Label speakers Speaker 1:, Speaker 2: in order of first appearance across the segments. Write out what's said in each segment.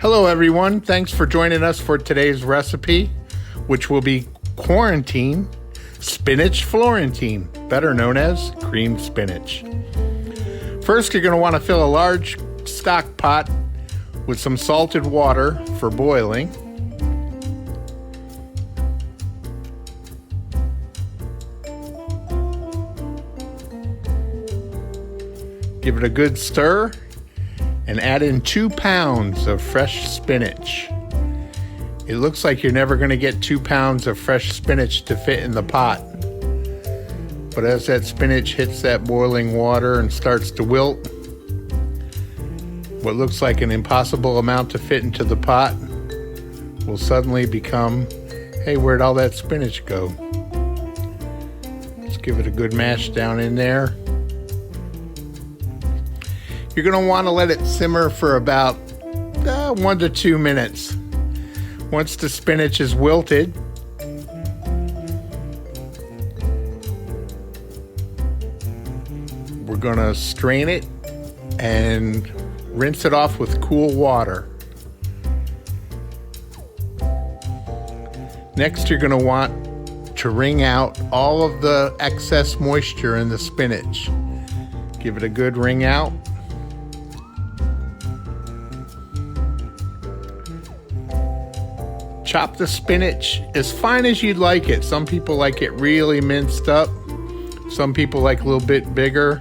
Speaker 1: Hello everyone, thanks for joining us for today's recipe, which will be quarantine spinach Florentine, better known as creamed spinach. First, you're going to want to fill a large stock pot with some salted water for boiling. Give it a good stir and add in 2 pounds of fresh spinach. It looks like you're never going to get 2 pounds of fresh spinach to fit in the pot. But as that spinach hits that boiling water and starts to wilt, what looks like an impossible amount to fit into the pot will suddenly become, hey, where'd all that spinach go? Let's give it a good mash down in there. You're going to want to let it simmer for about 1 to 2 minutes. Once the spinach is wilted, we're going to strain it and rinse it off with cool water. Next, you're going to want to wring out all of the excess moisture in the spinach. Give it a good wring out. Chop the spinach as fine as you'd like it. Some people like it really minced up. Some people like a little bit bigger.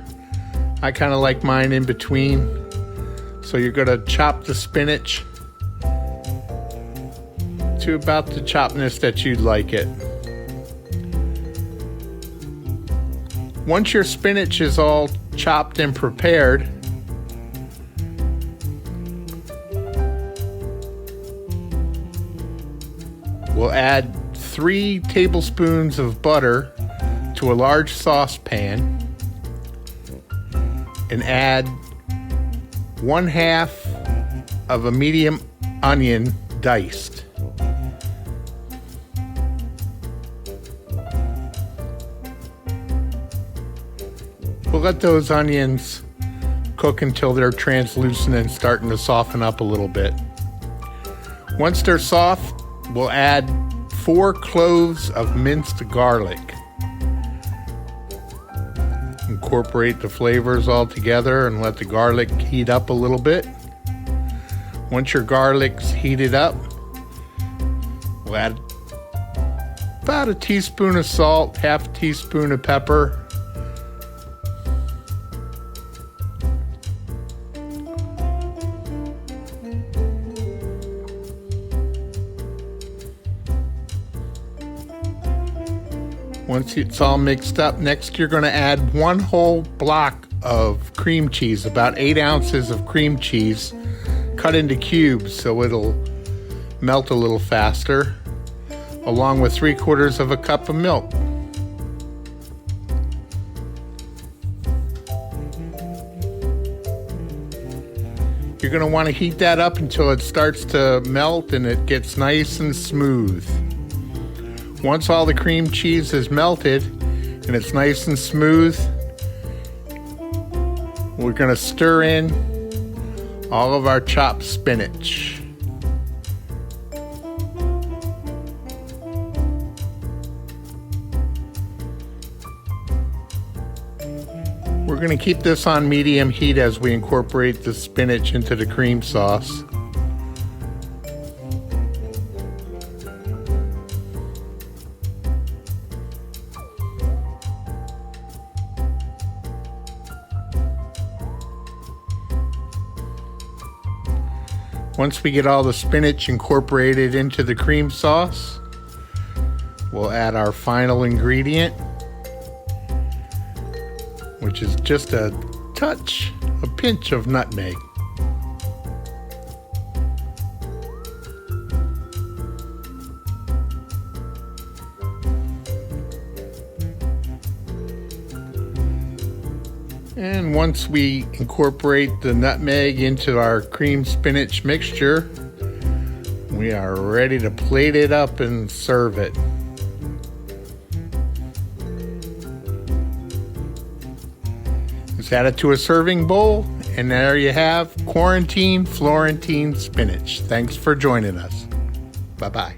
Speaker 1: I kind of like mine in between. So you're going to chop the spinach to about the chopness that you'd like it. Once your spinach is all chopped and prepared, we'll add 3 tablespoons of butter to a large saucepan and add 1/2 of a medium onion diced. We'll let those onions cook until they're translucent and starting to soften up a little bit. Once they're soft, we'll add 4 cloves of minced garlic. Incorporate the flavors all together and let the garlic heat up a little bit. Once your garlic's heated up, we'll add about a teaspoon of salt, 1/2 teaspoon of pepper, Once it's all mixed up, next you're going to add 1 whole block of cream cheese, about 8 ounces of cream cheese, cut into cubes so it'll melt a little faster, along with 3/4 of a cup of milk. You're going to want to heat that up until it starts to melt and it gets nice and smooth. Once all the cream cheese is melted and it's nice and smooth, we're going to stir in all of our chopped spinach. We're going to keep this on medium heat as we incorporate the spinach into the cream sauce. Once we get all the spinach incorporated into the cream sauce, we'll add our final ingredient, which is just a pinch of nutmeg. And once we incorporate the nutmeg into our cream spinach mixture, we are ready to plate it up and serve it. Just add it to a serving bowl And there you have quarantine Florentine spinach. Thanks for joining us. Bye-bye.